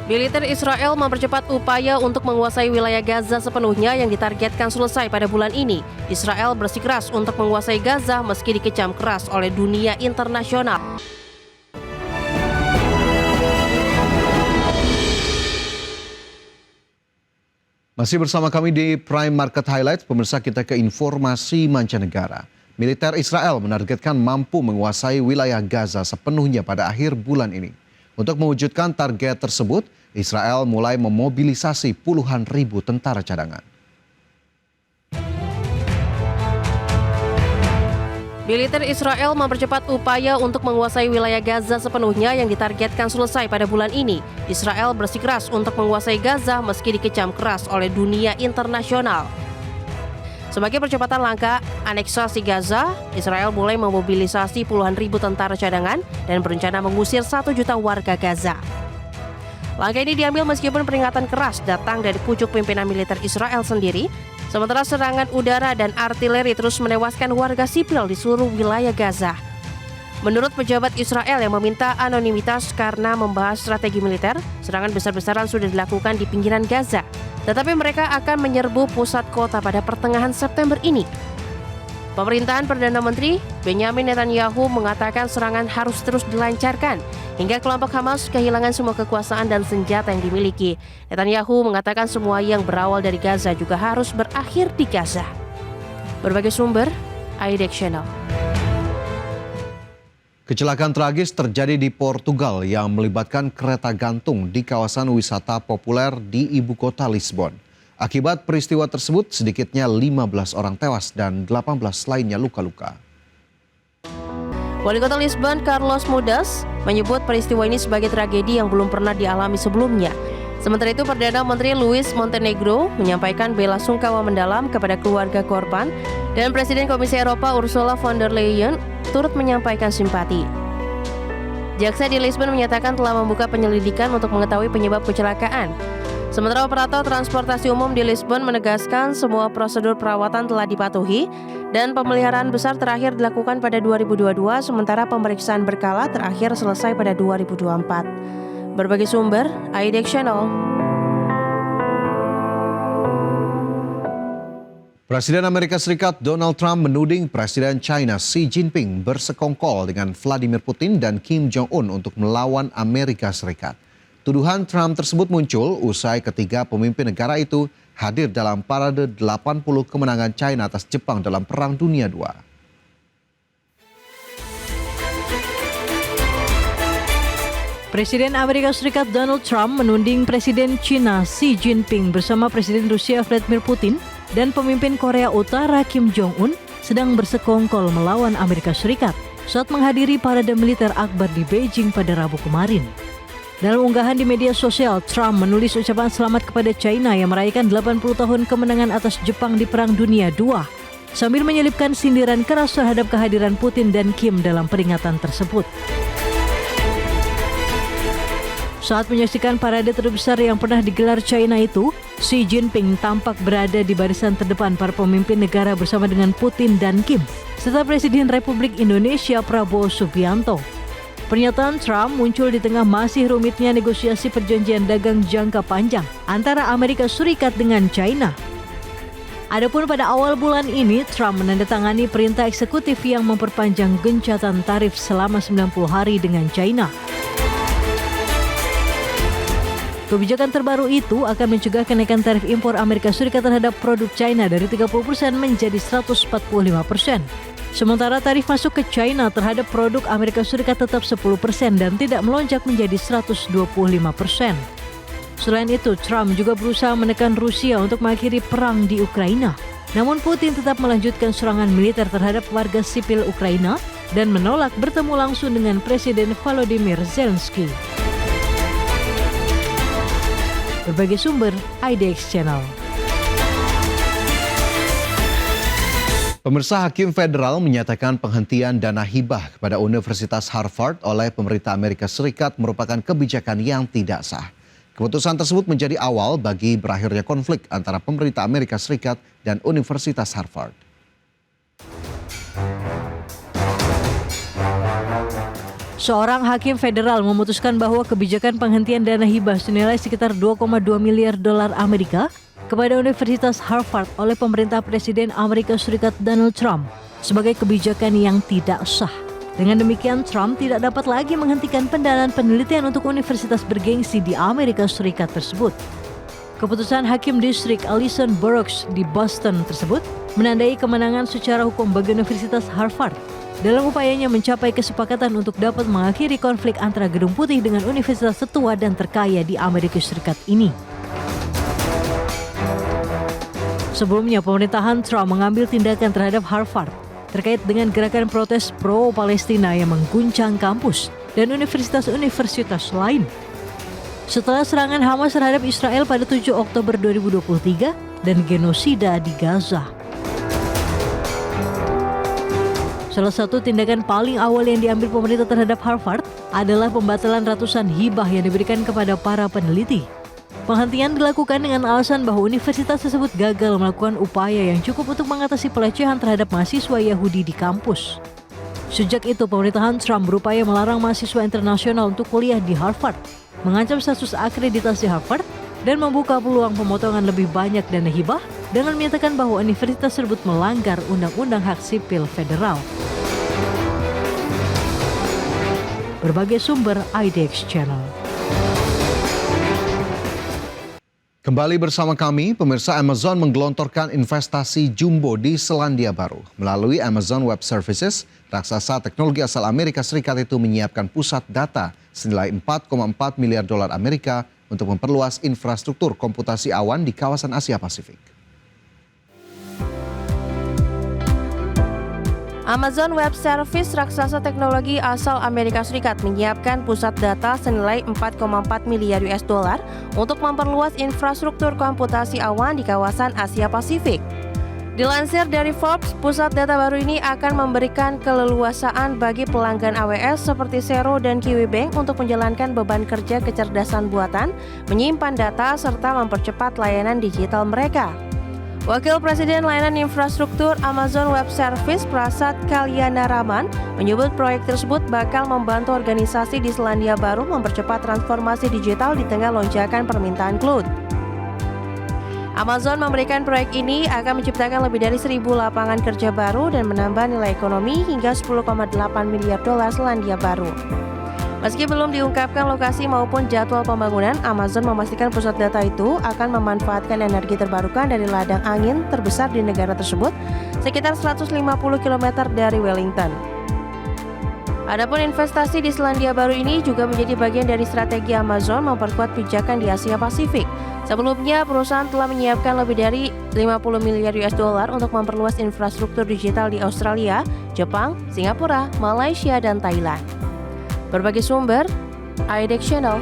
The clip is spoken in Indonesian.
Militer Israel mempercepat upaya untuk menguasai wilayah Gaza sepenuhnya yang ditargetkan selesai pada bulan ini. Israel bersikeras untuk menguasai Gaza meski dikecam keras oleh dunia internasional. Masih bersama kami di Prime Market Highlights, pemirsa, kita ke informasi mancanegara. Militer Israel menargetkan mampu menguasai wilayah Gaza sepenuhnya pada akhir bulan ini. Untuk mewujudkan target tersebut, Israel mulai memobilisasi puluhan ribu tentara cadangan. Militer Israel mempercepat upaya untuk menguasai wilayah Gaza sepenuhnya yang ditargetkan selesai pada bulan ini. Israel bersikeras untuk menguasai Gaza meski dikecam keras oleh dunia internasional. Sebagai percepatan langkah aneksasi Gaza, Israel mulai memobilisasi puluhan ribu tentara cadangan dan berencana mengusir 1 juta warga Gaza. Langkah ini diambil meskipun peringatan keras datang dari pucuk pimpinan militer Israel sendiri, sementara serangan udara dan artileri terus menewaskan warga sipil di seluruh wilayah Gaza. Menurut pejabat Israel yang meminta anonimitas karena membahas strategi militer, serangan besar-besaran sudah dilakukan di pinggiran Gaza, tetapi mereka akan menyerbu pusat kota pada pertengahan September ini. Pemerintahan Perdana Menteri Benjamin Netanyahu mengatakan serangan harus terus dilancarkan hingga kelompok Hamas kehilangan semua kekuasaan dan senjata yang dimiliki. Netanyahu mengatakan semua yang berawal dari Gaza juga harus berakhir di Gaza. Berbagai sumber, IDX Channel. Kecelakaan tragis terjadi di Portugal yang melibatkan kereta gantung di kawasan wisata populer di ibu kota Lisbon. Akibat peristiwa tersebut, sedikitnya 15 orang tewas dan 18 lainnya luka-luka. Wali kota Lisbon, Carlos Moedas, menyebut peristiwa ini sebagai tragedi yang belum pernah dialami sebelumnya. Sementara itu, Perdana Menteri Luis Montenegro menyampaikan belasungkawa mendalam kepada keluarga korban dan Presiden Komisi Eropa Ursula von der Leyen turut menyampaikan simpati. Jaksa di Lisbon menyatakan telah membuka penyelidikan untuk mengetahui penyebab kecelakaan. Sementara operator transportasi umum di Lisbon menegaskan semua prosedur perawatan telah dipatuhi dan pemeliharaan besar terakhir dilakukan pada 2022, sementara pemeriksaan berkala terakhir selesai pada 2024. Berbagai sumber, IDX Channel. Presiden Amerika Serikat Donald Trump menuding Presiden China Xi Jinping bersekongkol dengan Vladimir Putin dan Kim Jong-un untuk melawan Amerika Serikat. Tuduhan Trump tersebut muncul usai ketiga pemimpin negara itu hadir dalam parade 80 kemenangan China atas Jepang dalam Perang Dunia II. Presiden Amerika Serikat Donald Trump menuding Presiden China Xi Jinping bersama Presiden Rusia Vladimir Putin dan pemimpin Korea Utara Kim Jong-un sedang bersekongkol melawan Amerika Serikat saat menghadiri parade militer akbar di Beijing pada Rabu kemarin. Dalam unggahan di media sosial, Trump menulis ucapan selamat kepada China yang merayakan 80 tahun kemenangan atas Jepang di Perang Dunia II, sambil menyelipkan sindiran keras terhadap kehadiran Putin dan Kim dalam peringatan tersebut. Saat menyaksikan parade terbesar yang pernah digelar China itu, Xi Jinping tampak berada di barisan terdepan para pemimpin negara bersama dengan Putin dan Kim, serta Presiden Republik Indonesia Prabowo Subianto. Pernyataan Trump muncul di tengah masih rumitnya negosiasi perjanjian dagang jangka panjang antara Amerika Serikat dengan China. Adapun pada awal bulan ini, Trump menandatangani perintah eksekutif yang memperpanjang gencatan tarif selama 90 hari dengan China. Kebijakan terbaru itu akan mencegah kenaikan tarif impor Amerika Serikat terhadap produk China dari 30% menjadi 145%. Sementara tarif masuk ke China terhadap produk Amerika Serikat tetap 10% dan tidak melonjak menjadi 125%. Selain itu, Trump juga berusaha menekan Rusia untuk mengakhiri perang di Ukraina. Namun Putin tetap melanjutkan serangan militer terhadap warga sipil Ukraina dan menolak bertemu langsung dengan Presiden Volodymyr Zelensky. Berbagai sumber, IDX Channel. Pemirsa, Hakim Federal menyatakan penghentian dana hibah kepada Universitas Harvard oleh pemerintah Amerika Serikat merupakan kebijakan yang tidak sah. Keputusan tersebut menjadi awal bagi berakhirnya konflik antara pemerintah Amerika Serikat dan Universitas Harvard. Seorang hakim federal memutuskan bahwa kebijakan penghentian dana hibah senilai sekitar 2,2 miliar dolar Amerika kepada Universitas Harvard oleh pemerintah Presiden Amerika Serikat Donald Trump sebagai kebijakan yang tidak sah. Dengan demikian, Trump tidak dapat lagi menghentikan pendanaan penelitian untuk universitas bergengsi di Amerika Serikat tersebut. Keputusan Hakim Distrik Alison Burroughs di Boston tersebut menandai kemenangan secara hukum bagi Universitas Harvard dalam upayanya mencapai kesepakatan untuk dapat mengakhiri konflik antara Gedung Putih dengan universitas tertua dan terkaya di Amerika Serikat ini. Sebelumnya, pemerintahan Trump mengambil tindakan terhadap Harvard terkait dengan gerakan protes pro-Palestina yang mengguncang kampus dan universitas-universitas lain. Setelah serangan Hamas terhadap Israel pada 7 Oktober 2023 dan genosida di Gaza. Salah satu tindakan paling awal yang diambil pemerintah terhadap Harvard adalah pembatalan ratusan hibah yang diberikan kepada para peneliti. Penghentian dilakukan dengan alasan bahwa universitas tersebut gagal melakukan upaya yang cukup untuk mengatasi pelecehan terhadap mahasiswa Yahudi di kampus. Sejak itu, pemerintahan Trump berupaya melarang mahasiswa internasional untuk kuliah di Harvard, mengancam status akreditasi Harvard, dan membuka peluang pemotongan lebih banyak dana hibah dengan menyatakan bahwa universitas tersebut melanggar Undang-Undang Hak Sipil Federal. Berbagai sumber IDX Channel. Kembali bersama kami, pemirsa. Amazon menggelontorkan investasi jumbo di Selandia Baru. Melalui Amazon Web Services, raksasa teknologi asal Amerika Serikat itu menyiapkan pusat data senilai 4,4 miliar dolar Amerika untuk memperluas infrastruktur komputasi awan di kawasan Asia Pasifik. Amazon Web Services, raksasa teknologi asal Amerika Serikat, menyiapkan pusat data senilai 4,4 miliar US dollar untuk memperluas infrastruktur komputasi awan di kawasan Asia Pasifik. Dilansir dari Forbes, pusat data baru ini akan memberikan keleluasaan bagi pelanggan AWS seperti Xero dan KiwiBank untuk menjalankan beban kerja kecerdasan buatan, menyimpan data, serta mempercepat layanan digital mereka. Wakil Presiden Layanan Infrastruktur Amazon Web Services, Prasad Kalyanaraman, menyebut proyek tersebut bakal membantu organisasi di Selandia Baru mempercepat transformasi digital di tengah lonjakan permintaan cloud. Amazon memberikan proyek ini akan menciptakan lebih dari 1.000 lapangan kerja baru dan menambah nilai ekonomi hingga 10,8 miliar dolar Selandia Baru. Meski belum diungkapkan lokasi maupun jadwal pembangunan, Amazon memastikan pusat data itu akan memanfaatkan energi terbarukan dari ladang angin terbesar di negara tersebut, sekitar 150 km dari Wellington. Adapun investasi di Selandia Baru ini juga menjadi bagian dari strategi Amazon memperkuat pijakan di Asia Pasifik. Sebelumnya, perusahaan telah menyiapkan lebih dari 50 miliar US dollar untuk memperluas infrastruktur digital di Australia, Jepang, Singapura, Malaysia, dan Thailand. Berbagai sumber, IDX Channel.